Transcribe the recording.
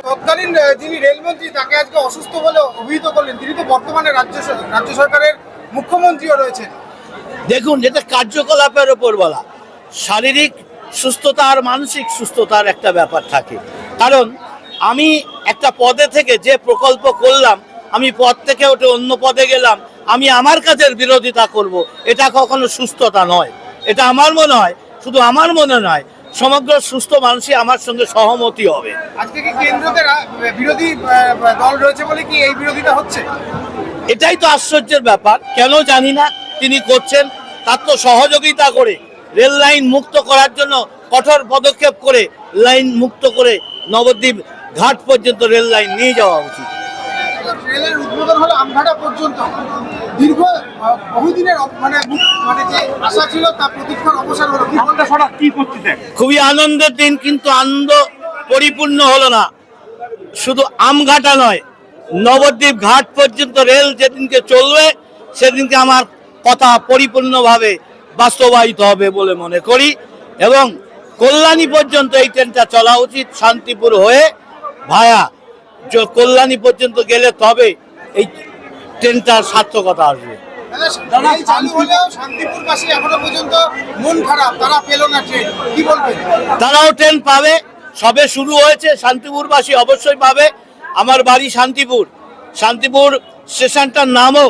তৎকালীন যিনি রেলমন্ত্রী তাকে আজকে অসুস্থ বলে অভিহিত করলেন। তিনি তো বর্তমানে রাজ্য সরকারের মুখ্যমন্ত্রীও রয়েছেন। দেখুন, এটা কার্যকলাপের ওপর বলা। শারীরিক সুস্থতা আর মানসিক সুস্থতার একটা ব্যাপার থাকে। কারণ আমি একটা পদে থেকে যে প্রকল্প করলাম, আমি পদ থেকে ওঠে অন্য পদে গেলাম, আমি আমার কাজের বিরোধিতা করব, এটা কখনো সুস্থতা নয়। এটা আমার মনে হয়, শুধু আমার মনে নয়, সমগ্র সুস্থ মানুষই আমার সঙ্গে সহমতি হবে। আজকে কি কেন্দ্রতে বিরোধী দল রয়েছে বলে কি এই বিরোধিতা হচ্ছে? এটাই তো আশ্চর্যের ব্যাপার, কেন জানি না তিনি করছেন। তার তো সহযোগিতা করে রেল লাইন মুক্ত করার জন্য কঠোর পদক্ষেপ করে লাইন মুক্ত করে নবদ্বীপ ঘাট পর্যন্ত রেল লাইন নিয়ে যাওয়া উচিত। রেলের উদ্বোধন হলো আমঘাটা পর্যন্ত, দীর্ঘ বহুদিনের মানে যে আশা ছিল তা প্রতীক্ষার অবসান হলো। কি করতে চাই? খুবই আনন্দের দিন, কিন্তু আনন্দ পরিপূর্ণ হলো না। শুধু আমঘাটা নয়, নবদ্বীপ ঘাট পর্যন্ত রেল যেদিনকে চলবে সেদিনকে আমার কথা পরিপূর্ণভাবে বাস্তবায়িত হবে বলে মনে করি। এবং কল্যাণী পর্যন্ত এই ট্রেনটা চলা উচিত, শান্তিপুর হয়ে ভায়া কল্যাণী পর্যন্ত গেলে তবে এই ট্রেনটার সার্থকতা আসবে। শান্তিপুরবাসী এখনো পর্যন্ত মন খারাপ, তারা পেল না ট্রেন, কি বলবেন? তারাও ট্রেন পাবে, সবে শুরু হয়েছে। শান্তিপুরবাসী অবশ্যই পাবে। আমার বাড়ি শান্তিপুর, শান্তিপুর স্টেশনটার নামও